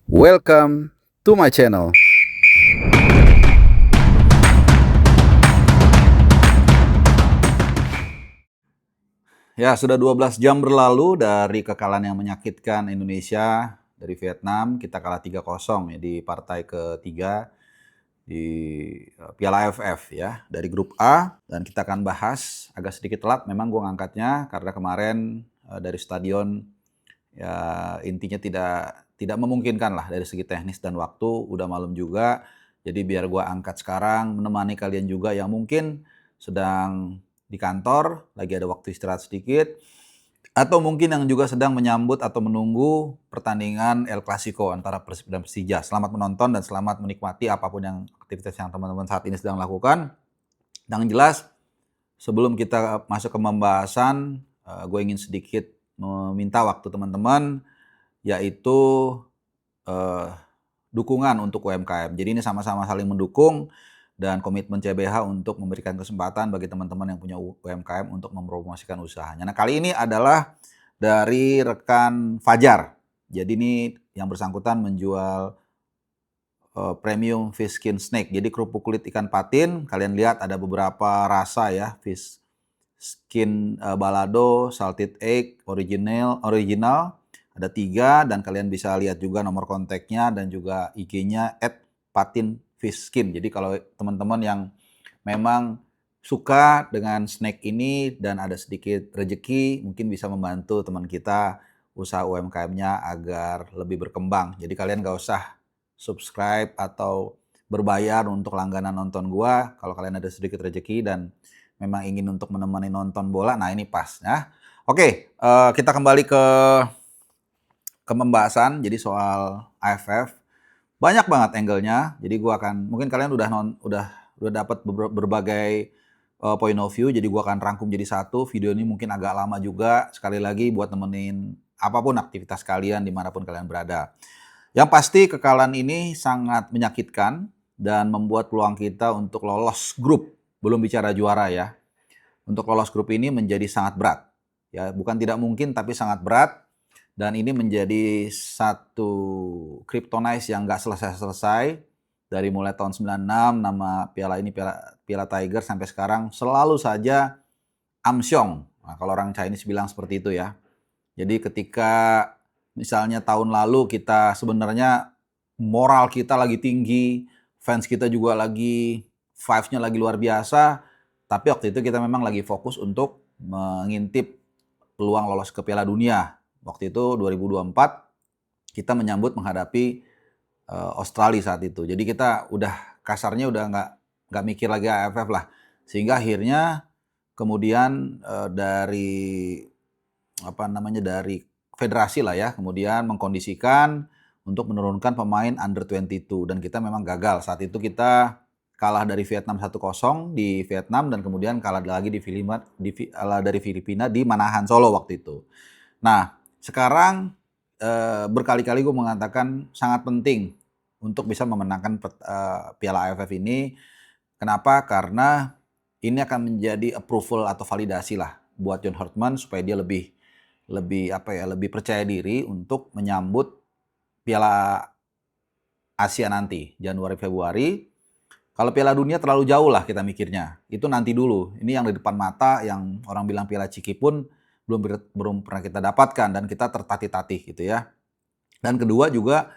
Welcome to my channel. Ya, sudah 12 jam berlalu dari kekalahan yang menyakitkan Indonesia dari Vietnam. Kita kalah 3-0 ya di partai ketiga di Piala AFF ya dari grup A, dan kita akan bahas agak sedikit telat memang gue ngangkatnya karena kemarin dari stadion ya intinya tidak memungkinkan lah dari segi teknis dan waktu, udah malam juga. Jadi biar gue angkat sekarang menemani kalian juga yang mungkin sedang di kantor, lagi ada waktu istirahat sedikit, atau mungkin yang juga sedang menyambut atau menunggu pertandingan El Clasico antara Persib dan Persija. Selamat menonton dan selamat menikmati apapun yang aktivitas yang teman-teman saat ini sedang lakukan. Yang jelas, sebelum kita masuk ke pembahasan, gue ingin sedikit meminta waktu teman-teman, yaitu dukungan untuk UMKM. Jadi ini sama-sama saling mendukung dan komitmen CBH untuk memberikan kesempatan bagi teman-teman yang punya UMKM untuk mempromosikan usahanya. Nah, kali ini adalah dari rekan Fajar. Jadi ini yang bersangkutan menjual premium fish skin snake. Jadi kerupuk kulit ikan patin. Kalian lihat ada beberapa rasa ya, fish skin balado, salted egg, original. Ada 3, dan kalian bisa lihat juga nomor kontaknya dan juga IG-nya @patinfishskin. Jadi kalau teman-teman yang memang suka dengan snack ini dan ada sedikit rezeki, mungkin bisa membantu teman kita usaha UMKM-nya agar lebih berkembang. Jadi kalian gak usah subscribe atau berbayar untuk langganan nonton gua. Kalau kalian ada sedikit rezeki dan memang ingin untuk menemani nonton bola, nah ini pas ya. Oke, kita kembali ke pembahasan. Jadi soal AFF banyak banget angle-nya. Jadi gua akan, mungkin kalian udah dapat berbagai point of view. Jadi gua akan rangkum jadi satu. Video ini mungkin agak lama juga. Sekali lagi buat nemenin apapun aktivitas kalian dimanapun kalian berada. Yang pasti kekalahan ini sangat menyakitkan dan membuat peluang kita untuk lolos grup, belum bicara juara ya, untuk lolos grup ini menjadi sangat berat. Ya, bukan tidak mungkin tapi sangat berat. Dan ini menjadi satu kryptonite yang nggak selesai-selesai. Dari mulai tahun 96, nama piala ini Piala Tiger, sampai sekarang selalu saja Amsyong. Nah, kalau orang Chinese bilang seperti itu ya. Jadi ketika misalnya tahun lalu kita sebenarnya moral kita lagi tinggi, fans kita juga lagi vibes-nya lagi luar biasa, tapi waktu itu kita memang lagi fokus untuk mengintip peluang lolos ke Piala Dunia. Waktu itu 2024 kita menyambut menghadapi Australia saat itu. Jadi kita udah kasarnya udah nggak mikir lagi AFF lah. Sehingga akhirnya kemudian dari federasi lah ya, kemudian mengkondisikan untuk menurunkan pemain under 22, dan kita memang gagal. Saat itu kita kalah dari Vietnam 1-0 di Vietnam, dan kemudian kalah lagi dari Filipina di Manahan Solo waktu itu. Nah, sekarang berkali-kali gue mengatakan sangat penting untuk bisa memenangkan Piala AFF ini. Kenapa? Karena ini akan menjadi approval atau validasi lah buat John Hartman supaya dia lebih percaya diri untuk menyambut Piala Asia nanti Januari Februari. Kalau Piala Dunia terlalu jauh lah kita mikirnya. Itu nanti dulu. Ini yang di depan mata, yang orang bilang Piala Ciki pun belum pernah kita dapatkan dan kita tertatih-tatih gitu ya. Dan kedua juga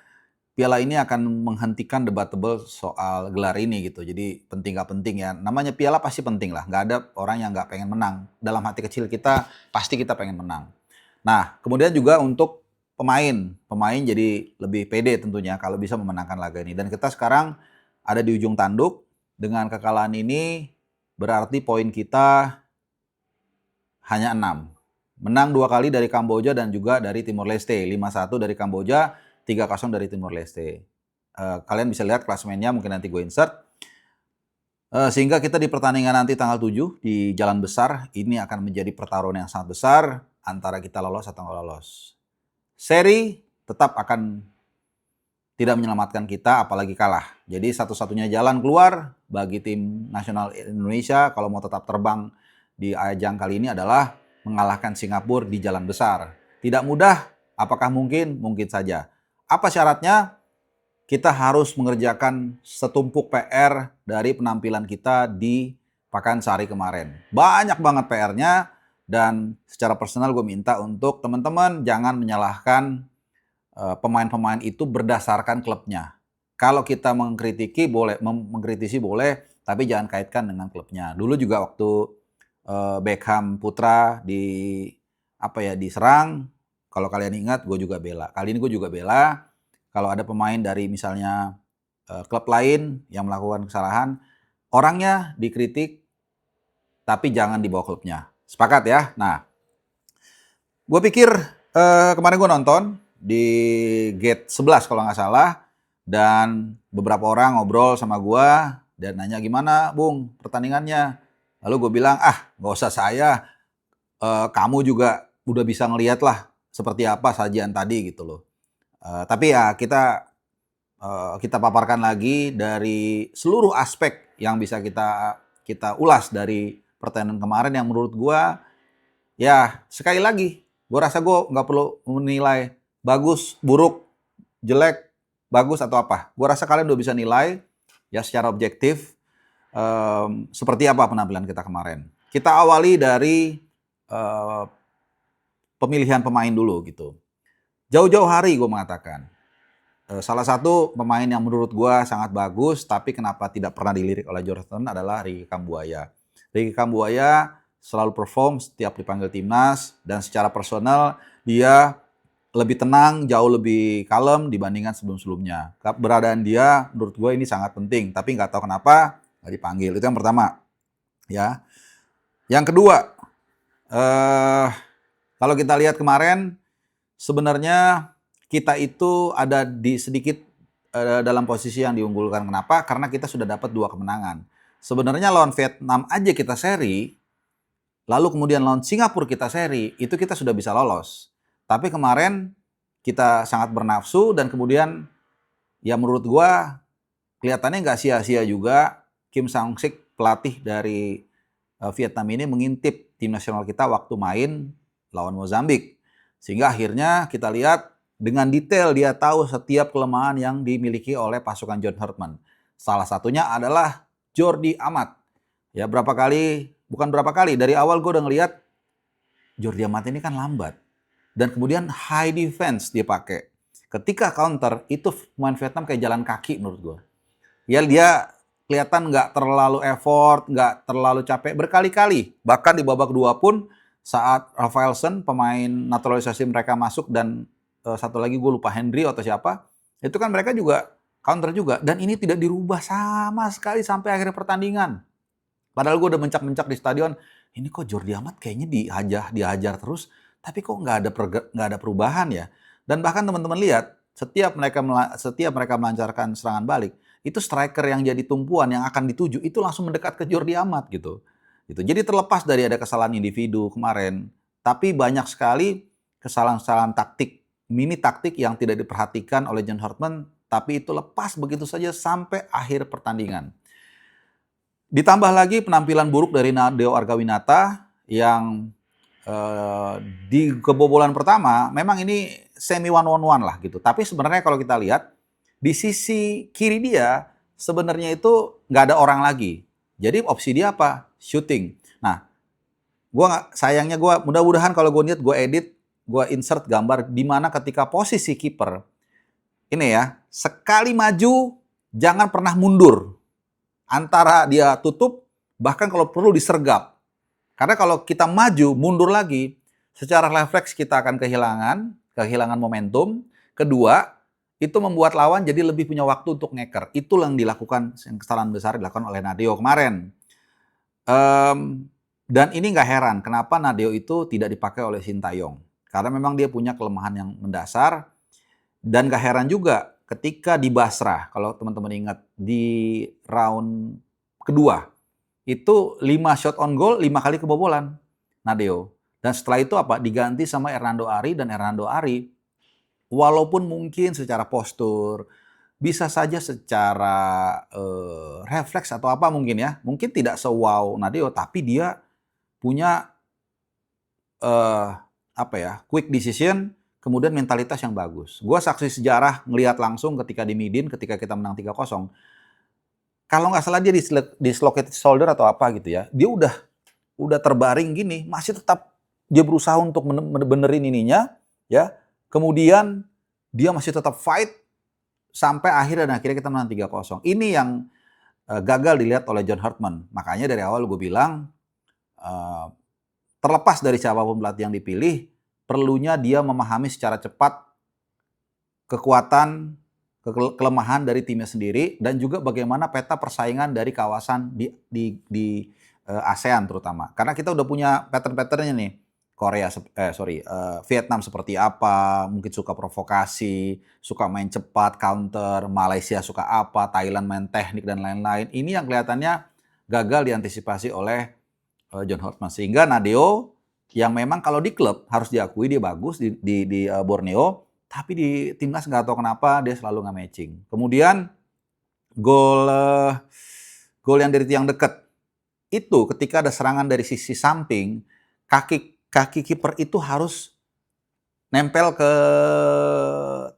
piala ini akan menghentikan debatable soal gelar ini gitu. Jadi penting gak penting ya. Namanya piala pasti penting lah. Gak ada orang yang gak pengen menang. Dalam hati kecil kita pasti kita pengen menang. Nah, kemudian juga untuk pemain jadi lebih pede tentunya kalau bisa memenangkan laga ini. Dan kita sekarang ada di ujung tanduk. Dengan kekalahan ini berarti poin kita hanya 6. Menang 2 kali dari Kamboja dan juga dari Timor Leste. 5-1 dari Kamboja, 3-0 dari Timor Leste. Kalian bisa lihat klasemennya, mungkin nanti gue insert. Sehingga kita di pertandingan nanti tanggal 7 di Jalan Besar, ini akan menjadi pertarungan yang sangat besar antara kita lolos atau nggak lolos. Seri tetap akan tidak menyelamatkan kita, apalagi kalah. Jadi satu-satunya jalan keluar bagi tim nasional Indonesia kalau mau tetap terbang di ajang kali ini adalah mengalahkan Singapura di Jalan Besar. Tidak mudah, apakah mungkin? Mungkin saja. Apa syaratnya? kita harus mengerjakan setumpuk PR dari penampilan kita di Pakansari kemarin. Banyak banget PR-nya, dan secara personal gue minta untuk teman-teman jangan menyalahkan pemain-pemain itu berdasarkan klubnya. Kalau kita mengkritisi boleh, tapi jangan kaitkan dengan klubnya. Dulu juga waktu Beckham Putra diserang, kalau kalian ingat, gue juga bela. Kali ini gue juga bela. Kalau ada pemain dari misalnya klub lain yang melakukan kesalahan, orangnya dikritik, tapi jangan dibawa klubnya. Sepakat ya? Nah, gue pikir kemarin gue nonton di Gate 11 kalau nggak salah, dan beberapa orang ngobrol sama gue dan nanya gimana Bung pertandingannya. Lalu gue bilang, nggak usah saya, kamu juga udah bisa ngeliat lah seperti apa sajian tadi gitu loh. Tapi ya kita paparkan lagi dari seluruh aspek yang bisa kita ulas dari pertandingan kemarin yang menurut gue, ya sekali lagi, gue rasa gue nggak perlu menilai bagus, buruk, jelek, bagus atau apa. Gue rasa kalian udah bisa nilai ya secara objektif seperti apa penampilan kita kemarin. Kita awali dari pemilihan pemain dulu gitu. Jauh-jauh hari gue mengatakan, salah satu pemain yang menurut gue sangat bagus, tapi kenapa tidak pernah dilirik oleh Jordan adalah Ricky Kambuaya. Ricky Kambuaya selalu perform setiap dipanggil timnas, dan secara personal dia lebih tenang, jauh lebih kalem dibandingkan sebelum-sebelumnya. Keberadaan dia menurut gue ini sangat penting, tapi nggak tahu kenapa nggak dipanggil. Itu yang pertama. Ya. Yang kedua, kalau kita lihat kemarin, sebenarnya kita itu ada di sedikit dalam posisi yang diunggulkan. Kenapa? Karena kita sudah dapat 2 kemenangan. Sebenarnya lawan Vietnam aja kita seri, lalu kemudian lawan Singapura kita seri, itu kita sudah bisa lolos. Tapi kemarin kita sangat bernafsu, dan kemudian ya menurut gua kelihatannya nggak sia-sia juga Kim Sang-sik, pelatih dari Vietnam ini, mengintip tim nasional kita waktu main lawan Mozambik. Sehingga akhirnya kita lihat dengan detail dia tahu setiap kelemahan yang dimiliki oleh pasukan John Hartman. Salah satunya adalah Jordi Amat. Ya bukan berapa kali, dari awal gue udah ngelihat Jordi Amat ini kan lambat. Dan kemudian high defense dia pakai. Ketika counter, itu pemain Vietnam kayak jalan kaki menurut gue. Ya dia kelihatan nggak terlalu effort, nggak terlalu capek berkali-kali. Bahkan di babak 2 pun saat Rafaelson, pemain naturalisasi mereka masuk, dan satu lagi gue lupa Henry atau siapa, itu kan mereka juga counter juga. Dan ini tidak dirubah sama sekali sampai akhir pertandingan. Padahal gue udah mencak-mencak di stadion, ini kok Jordi Amat kayaknya dihajar terus, tapi kok nggak ada perubahan ya. Dan bahkan teman-teman lihat, setiap mereka melancarkan serangan balik, itu striker yang jadi tumpuan yang akan dituju itu langsung mendekat ke Jordi Amat gitu. Jadi terlepas dari ada kesalahan individu kemarin, tapi banyak sekali kesalahan-kesalahan mini taktik yang tidak diperhatikan oleh John Hartman, tapi itu lepas begitu saja sampai akhir pertandingan. Ditambah lagi penampilan buruk dari Nadeo Argawinata yang di kebobolan pertama memang ini semi one-on-one lah gitu. Tapi sebenarnya kalau kita lihat di sisi kiri dia sebenarnya itu nggak ada orang lagi. Jadi opsi dia apa? Shooting. Nah, sayangnya mudah-mudahan kalau gue lihat, gue edit, gue insert gambar di mana ketika posisi kiper ini ya, sekali maju jangan pernah mundur. Antara dia tutup, bahkan kalau perlu disergap. Karena kalau kita maju, mundur lagi, secara refleks kita akan kehilangan momentum. Kedua, itu membuat lawan jadi lebih punya waktu untuk ngeker. Itulah yang dilakukan, yang kesalahan besar dilakukan oleh Nadeo kemarin. Dan ini nggak heran kenapa Nadeo itu tidak dipakai oleh Sintayong. Karena memang dia punya kelemahan yang mendasar. Dan nggak heran juga ketika di Basrah, kalau teman-teman ingat, di round kedua, itu 5 shot on goal, 5 kali kebobolan Nadeo. Dan setelah itu diganti sama Hernando Ari, dan Hernando Ari walaupun mungkin secara postur, bisa saja secara refleks atau apa mungkin ya, mungkin tidak se-wow Nadeo, tapi dia punya quick decision, kemudian mentalitas yang bagus. Gua saksi sejarah ngelihat langsung ketika di Midin, ketika kita menang 3-0. Kalau nggak salah dia dislocated shoulder atau apa gitu ya. Dia udah terbaring gini, masih tetap dia berusaha untuk benerin ininya, ya. Kemudian dia masih tetap fight sampai akhirnya kita menang 3-0. Ini yang gagal dilihat oleh John Hartman. Makanya dari awal gue bilang, terlepas dari siapapun pelatih yang dipilih, perlunya dia memahami secara cepat kekuatan, kelemahan dari timnya sendiri, dan juga bagaimana peta persaingan dari kawasan di ASEAN terutama. Karena kita udah punya pattern-patternnya nih. Vietnam seperti apa, mungkin suka provokasi, suka main cepat, counter, Malaysia suka apa, Thailand main teknik dan lain-lain. Ini yang kelihatannya gagal diantisipasi oleh John Hartman. Sehingga Nadeo, yang memang kalau di klub harus diakui dia bagus di Borneo, tapi di timnas nggak tahu kenapa dia selalu nggak matching. Kemudian gol yang dari tiang dekat, itu ketika ada serangan dari sisi samping, kaki kiper itu harus nempel ke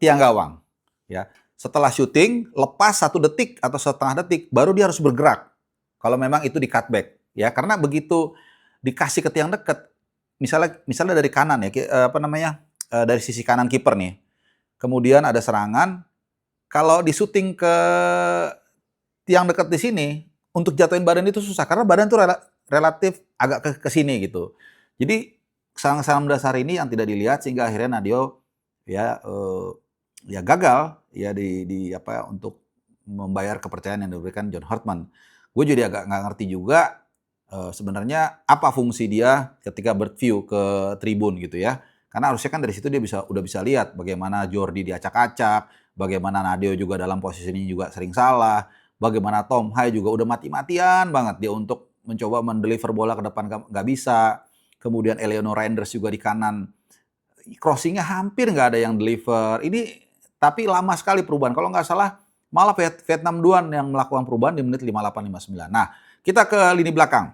tiang gawang. Ya, setelah syuting, lepas 1 detik atau setengah detik, baru dia harus bergerak. Kalau memang itu di cutback, ya, karena begitu dikasih ke tiang dekat, misalnya dari kanan ya, dari sisi kanan kiper nih, kemudian ada serangan, kalau di syuting ke tiang dekat di sini, untuk jatuhin badan itu susah karena badan tuh relatif agak ke sini gitu. Jadi kesalahan dasar ini yang tidak dilihat sehingga akhirnya Nadeo ya gagal ya untuk membayar kepercayaan yang diberikan John Hartman. Gue jadi agak nggak ngerti juga sebenarnya apa fungsi dia ketika birdview ke tribun gitu ya. Karena harusnya kan dari situ dia udah bisa lihat bagaimana Jordi diacak-acak, bagaimana Nadeo juga dalam posisi ini juga sering salah, bagaimana Tom Hai juga udah mati-matian banget dia untuk mencoba mendeliver bola ke depan nggak bisa. Kemudian Eleanor Reinders juga di kanan, crossingnya hampir nggak ada yang deliver. Ini tapi lama sekali perubahan. Kalau nggak salah malah Vietnam duluan yang melakukan perubahan di menit 58-59. Nah, kita ke lini belakang.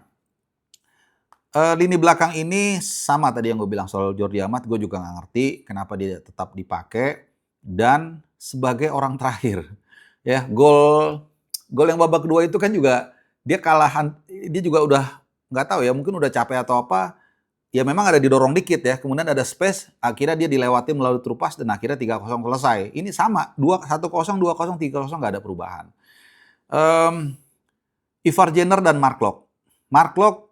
Lini belakang ini sama tadi yang gue bilang soal Jordi Amat, gue juga nggak ngerti kenapa dia tetap dipakai. Dan sebagai orang terakhir, ya gol yang babak kedua itu kan juga dia kalahan, dia juga udah nggak tahu ya, mungkin udah capek atau apa. Ya memang ada didorong dikit ya, kemudian ada space, akhirnya dia dilewati melalui Trupas dan akhirnya 3-0 selesai. Ini sama, 1-0, 2-0, 3-0 nggak ada perubahan. Ivar Jenner dan Mark Locke. Mark Locke,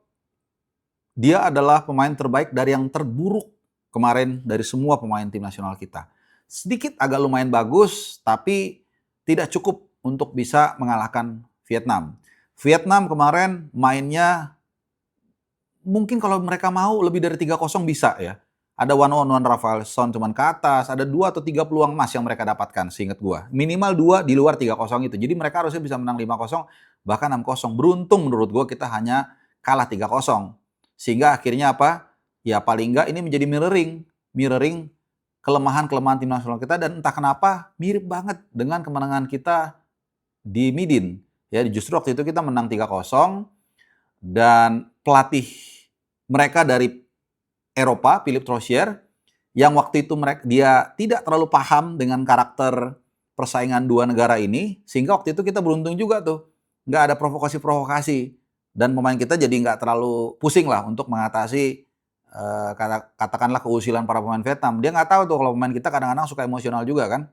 dia adalah pemain terbaik dari yang terburuk kemarin dari semua pemain tim nasional kita. Sedikit agak lumayan bagus, tapi tidak cukup untuk bisa mengalahkan Vietnam. Vietnam kemarin mainnya mungkin kalau mereka mau lebih dari 3-0 bisa ya. Ada one-on-one Rafaelson cuman ke atas, ada 2 atau 3 peluang emas yang mereka dapatkan seingat gua. Minimal 2 di luar 3-0 itu. Jadi mereka harusnya bisa menang 5-0 bahkan 6-0. Beruntung menurut gua kita hanya kalah 3-0. Sehingga akhirnya apa? Ya paling enggak ini menjadi mirroring kelemahan-kelemahan tim nasional kita, dan entah kenapa mirip banget dengan kemenangan kita di Midin. Ya justru waktu itu kita menang 3-0 dan pelatih mereka dari Eropa, Philippe Troussier, yang waktu itu dia tidak terlalu paham dengan karakter persaingan dua negara ini, sehingga waktu itu kita beruntung juga tuh. Nggak ada provokasi-provokasi. Dan pemain kita jadi nggak terlalu pusing lah untuk mengatasi katakanlah keusilan para pemain Vietnam. Dia nggak tahu tuh kalau pemain kita kadang-kadang suka emosional juga kan.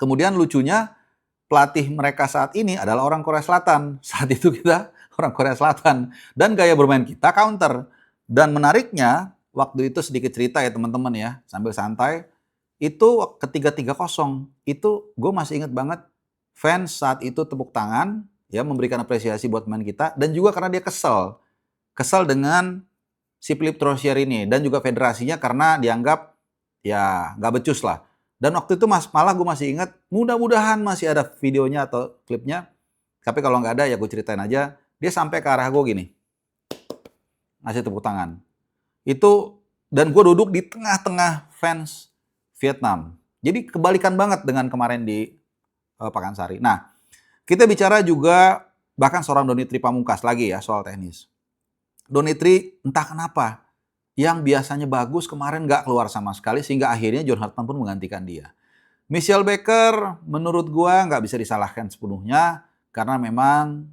Kemudian lucunya pelatih mereka saat ini adalah orang Korea Selatan. Saat itu kita orang Korea Selatan. Dan gaya bermain kita counter. Dan menariknya, waktu itu sedikit cerita ya teman-teman ya, sambil santai. Itu ketika 3-0, itu gue masih ingat banget fans saat itu tepuk tangan, ya memberikan apresiasi buat pemain kita. Dan juga karena dia kesel. Kesel dengan si Philippe Troussier ini. Dan juga federasinya karena dianggap ya nggak becus lah. Dan waktu itu malah gue masih ingat, mudah-mudahan masih ada videonya atau klipnya. Tapi kalau nggak ada ya gue ceritain aja. Dia sampai ke arah gue gini, ngasih tepuk tangan. Itu, dan gue duduk di tengah-tengah fans Vietnam. Jadi kebalikan banget dengan kemarin di Pakansari. Nah, kita bicara juga bahkan seorang Donitri Pamungkas lagi ya soal teknis. Donitri entah kenapa yang biasanya bagus kemarin nggak keluar sama sekali sehingga akhirnya John Hartman pun menggantikan dia. Michelle Baker menurut gua nggak bisa disalahkan sepenuhnya karena memang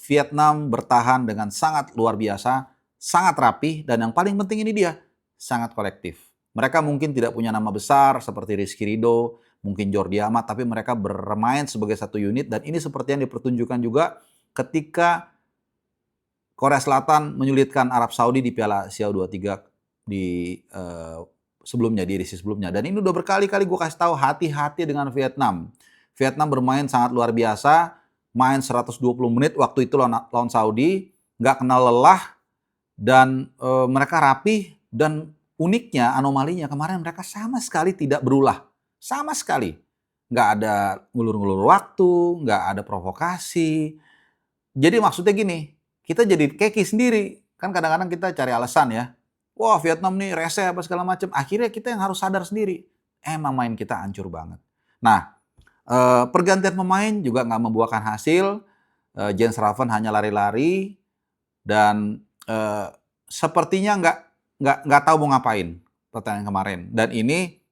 Vietnam bertahan dengan sangat luar biasa, sangat rapi, dan yang paling penting ini dia, sangat kolektif. Mereka mungkin tidak punya nama besar seperti Rizky Ridho, mungkin Jordi Amat, tapi mereka bermain sebagai satu unit dan ini seperti yang dipertunjukkan juga ketika Korea Selatan menyulitkan Arab Saudi di Piala Asia U23 di sebelumnya, di edisi sebelumnya. Dan ini udah berkali-kali gue kasih tahu hati-hati dengan Vietnam. Vietnam bermain sangat luar biasa, main 120 menit waktu itu lawan Saudi, nggak kenal lelah, dan mereka rapi, dan uniknya, anomalinya kemarin mereka sama sekali tidak berulah. Sama sekali. Nggak ada ngulur-ngulur waktu, nggak ada provokasi. Jadi maksudnya gini, kita jadi keki sendiri. Kan kadang-kadang kita cari alasan ya. Wah Vietnam nih rese apa segala macam. Akhirnya kita yang harus sadar sendiri. Emang main kita hancur banget. Nah, pergantian pemain juga nggak membuahkan hasil. Jens Raven hanya lari-lari dan sepertinya nggak tahu mau ngapain pertandingan kemarin. Dan ini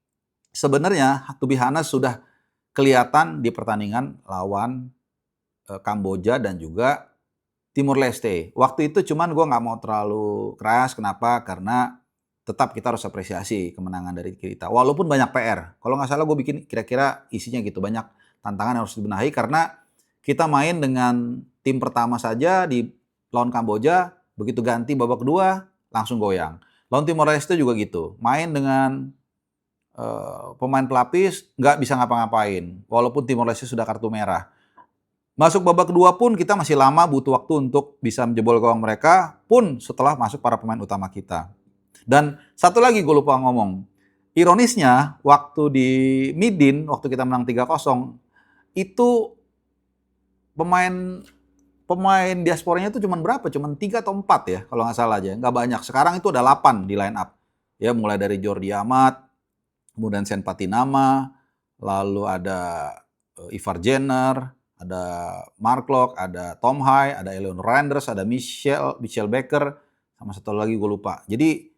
sebenarnya to be honest sudah kelihatan di pertandingan lawan Kamboja dan juga Timur Leste. Waktu itu cuman gue nggak mau terlalu keras. Kenapa? Karena tetap kita harus apresiasi kemenangan dari kita. Walaupun banyak PR. Kalau nggak salah gue bikin kira-kira isinya gitu. Banyak tantangan yang harus dibenahi karena kita main dengan tim pertama saja di lawan Kamboja. Begitu ganti babak kedua langsung goyang. Lawan Timor Leste juga gitu. Main dengan pemain pelapis nggak bisa ngapa-ngapain. Walaupun Timor Leste sudah kartu merah. Masuk babak kedua pun kita masih lama butuh waktu untuk bisa menjebol gawang mereka pun setelah masuk para pemain utama kita. Dan satu lagi gue lupa ngomong. Ironisnya waktu di Midin, waktu kita menang 3-0, itu pemain diasporanya itu cuma berapa? Cuma 3 atau 4 ya kalau nggak salah aja. Nggak banyak. Sekarang itu ada 8 di line up. Ya mulai dari Jordi Amat, kemudian Sen Patinama, lalu ada Ivar Jenner, ada Mark Locke, ada Tom Hai, ada Eleanor Randers, ada Michelle Baker, sama satu lagi gue lupa. Jadi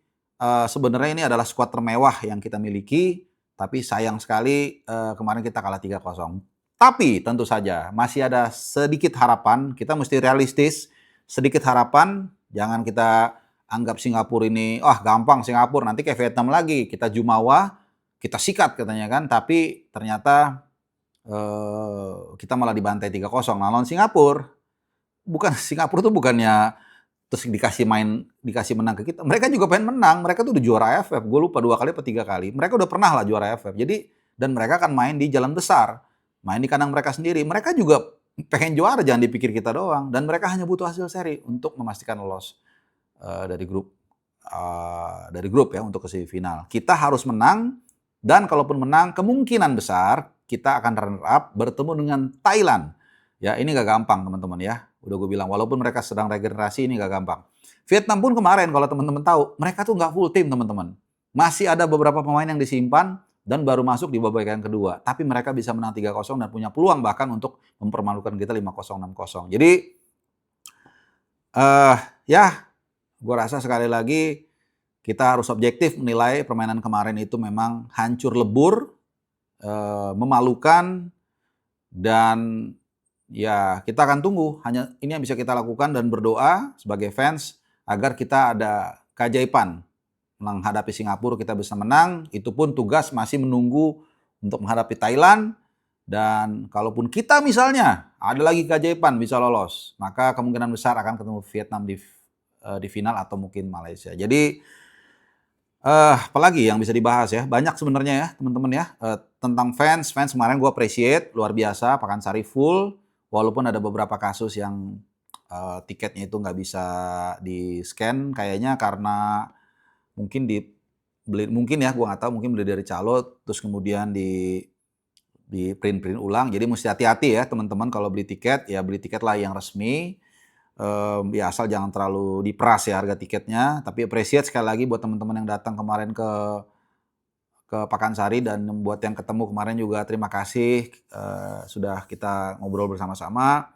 sebenarnya ini adalah skuad termewah yang kita miliki, tapi sayang sekali kemarin kita kalah 3-0. Tapi tentu saja masih ada sedikit harapan, kita mesti realistis, sedikit harapan, jangan kita anggap Singapura ini, gampang Singapura, nanti kayak Vietnam lagi, kita jumawa, kita sikat katanya kan, tapi ternyata kita malah dibantai 3-0. Nah, lawan Singapura tuh bukannya terus dikasih menang ke kita. Mereka juga pengen menang. Mereka tuh udah juara AFF. Gue lupa 2 kali atau 3 kali. Mereka udah pernah lah juara AFF. Jadi dan mereka akan main di jalan besar, main di kandang mereka sendiri. Mereka juga pengen juara, jangan dipikir kita doang. Dan mereka hanya butuh hasil seri untuk memastikan lolos dari grup ya untuk ke semifinal. Kita harus menang dan kalaupun menang kemungkinan besar kita akan runner up bertemu dengan Thailand. Ya, ini gak gampang teman-teman ya. Udah gue bilang, walaupun mereka sedang regenerasi, ini gak gampang. Vietnam pun kemarin, kalau teman-teman tahu, mereka tuh gak full tim teman-teman. Masih ada beberapa pemain yang disimpan dan baru masuk di babak yang kedua. Tapi mereka bisa menang 3-0 dan punya peluang bahkan untuk mempermalukan kita 5-0, 6-0. Jadi, ya, gue rasa sekali lagi kita harus objektif menilai permainan kemarin itu memang hancur lebur, memalukan, dan ya kita akan tunggu. Hanya ini yang bisa kita lakukan dan berdoa sebagai fans agar kita ada keajaiban menghadapi Singapura, kita bisa menang. Itu pun tugas masih menunggu untuk menghadapi Thailand. Dan kalaupun kita misalnya ada lagi keajaiban bisa lolos, maka kemungkinan besar akan ketemu Vietnam di final atau mungkin Malaysia. Jadi apalagi yang bisa dibahas ya, banyak sebenarnya ya teman-teman ya, tentang fans kemarin gue appreciate, luar biasa, Pakansari full, walaupun ada beberapa kasus yang tiketnya itu nggak bisa di-scan kayaknya karena mungkin mungkin ya, gue nggak tahu, mungkin beli dari calo, terus kemudian di print ulang, jadi mesti hati-hati ya teman-teman kalau beli tiket, ya beli tiket lah yang resmi. Ya asal jangan terlalu diperas ya harga tiketnya, tapi appreciate sekali lagi buat teman-teman yang datang kemarin ke Pakansari dan buat yang ketemu kemarin juga terima kasih sudah kita ngobrol bersama-sama.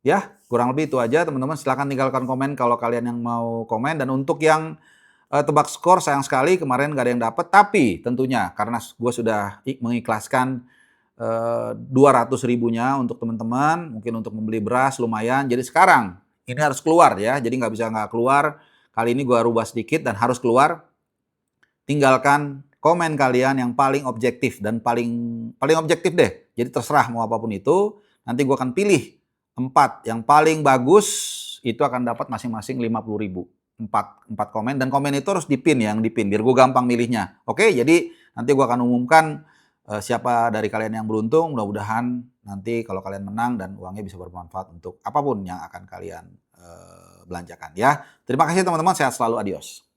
Ya, kurang lebih itu aja teman-teman. Silahkan tinggalkan komen kalau kalian yang mau komen. Dan untuk yang tebak skor, sayang sekali kemarin nggak ada yang dapat. Tapi tentunya karena gue sudah mengikhlaskan 200 ribunya untuk teman-teman, mungkin untuk membeli beras lumayan. Jadi sekarang ini harus keluar ya. Jadi nggak bisa nggak keluar. Kali ini gue rubah sedikit dan harus keluar. Tinggalkan komen kalian yang paling objektif dan paling objektif deh. Jadi terserah mau apapun itu. Nanti gue akan pilih 4 yang paling bagus, itu akan dapat masing-masing 50 ribu. 4 komen, dan komen itu harus dipin ya, yang dipin biar gue gampang milihnya. Oke, jadi nanti gue akan umumkan siapa dari kalian yang beruntung. Mudah-mudahan nanti kalau kalian menang dan uangnya bisa bermanfaat untuk apapun yang akan kalian belanjakan ya. Terima kasih teman-teman, sehat selalu, adios.